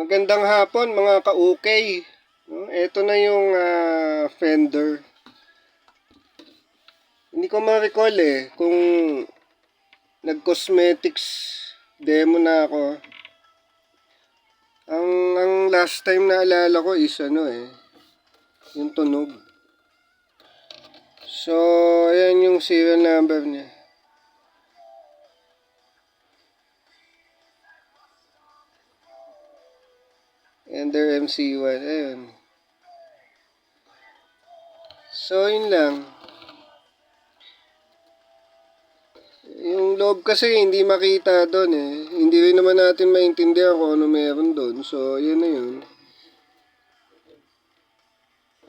Magandang hapon mga ka-ukay. No, ito na yung fender. Hindi ko ma-recall kung nag-cosmetics demo na ako. Ang last time na alala ko is yung tunog. So, ayan yung serial number niya. Ender MC1, ayun. So, yun lang. Yung loob kasi hindi makita doon Hindi rin naman natin maintindihan kung ano meron doon. So, yun na yun.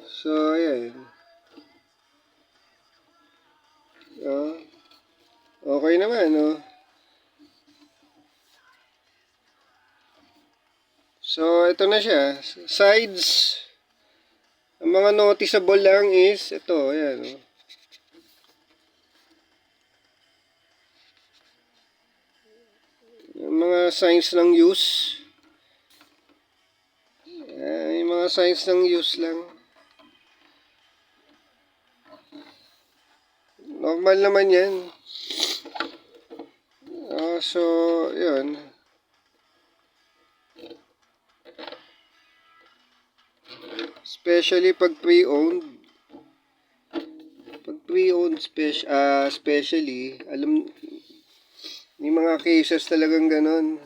So, ayan. Okay naman, So, ito na siya. Sides. Ang mga noticeable lang is, ito, ayan, Yung mga signs ng use. Yung mga signs ng use lang. Normal naman yan. So, yun. Especially pag pre-owned. Pag pre-owned especially, alam, may mga cases talagang ganon.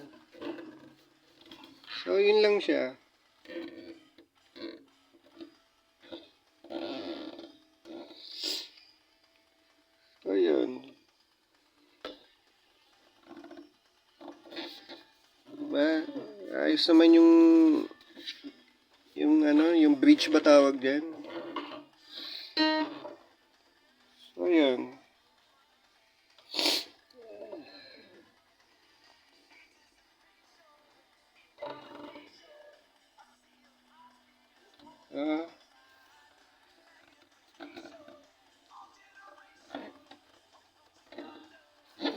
So, yun lang siya. So, yun. Diba? Ayos naman yung bridge ba tawag dyan? So, yun.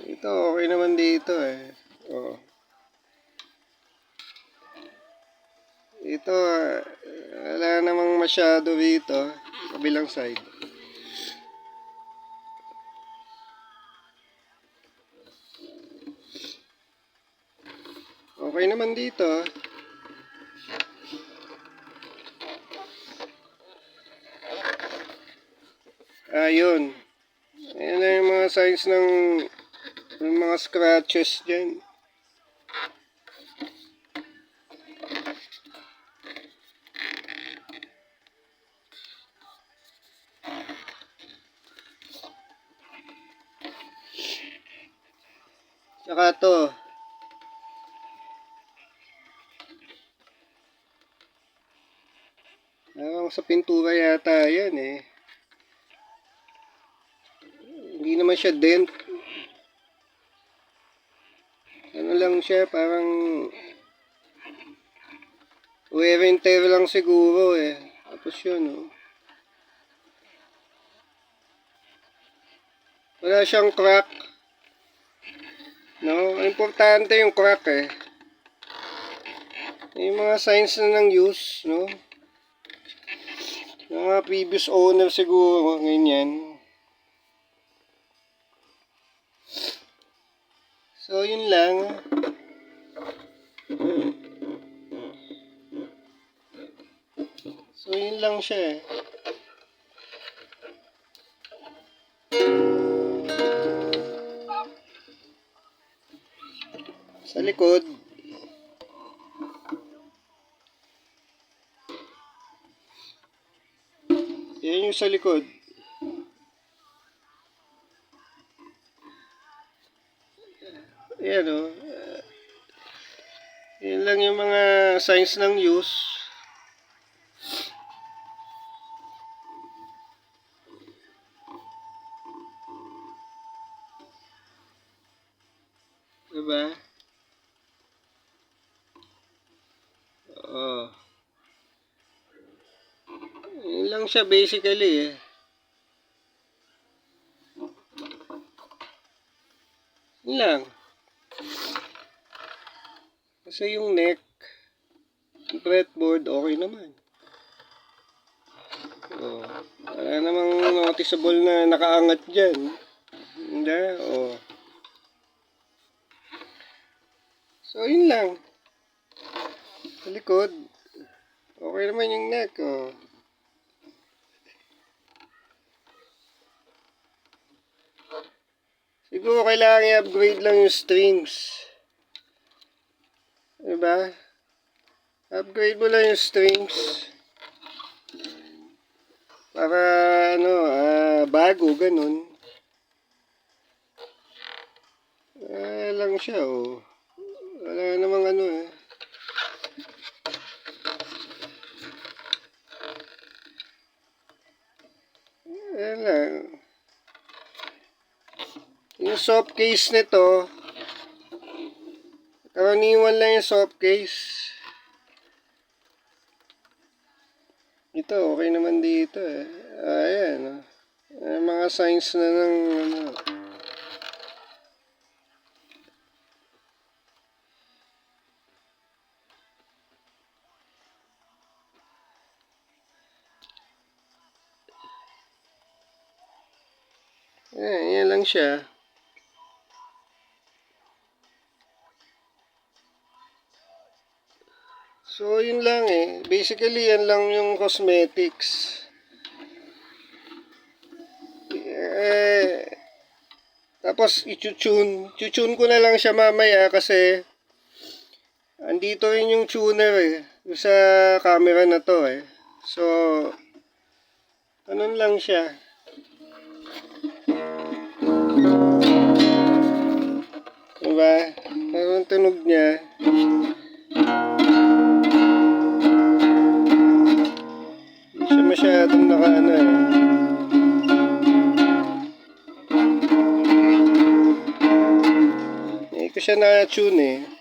Ito, okay naman dito Ito, wala namang masyado dito. Kabilang side. Okay naman dito. Ayun. Ayan na yung mga signs ng mga scratches dyan. Saka to. Sa pintura yata yan Hindi naman siya dent. Ano lang siya, parang wear and tear lang siguro Tapos yun Wala siyang crack. No, importante yung crack Yung mga signs na ng use, no? Yung mga previous owner siguro, ganyan. So, yun lang. So, yun lang siya Sa likod, yan yung sa likod. Ayan yan lang yung mga signs ng use. Diba? Yun lang siya basically Yun lang. Kasi yung neck, Fretboard, okay naman. Oh, wala namang noticeable na nakaangat dyan. Hindi, oh. So, yun lang. Sa likod, okay naman yung neck, oh. Siguro kailangan i-upgrade lang yung strings. Diba? Upgrade mo lang yung strings. Para, ano, bago, ganun. Lang siya, oh. Wala namang ano, eh. Ayan lang. Yung soft case nito, karaniwan lang yung soft case. Ito, okay naman dito, eh. Ayan, oh. Mga signs na ng, ano. Yan lang siya. So, yun lang eh. Basically, yan lang yung cosmetics. Tapos, i-tune ko na lang siya mamaya kasi andito rin yung tuner eh. Sa camera na to eh. So, ganun lang siya. Diba? Parang tunog niya. Hindi siya masyadong nakaano eh. Hindi ko siya na-tune eh.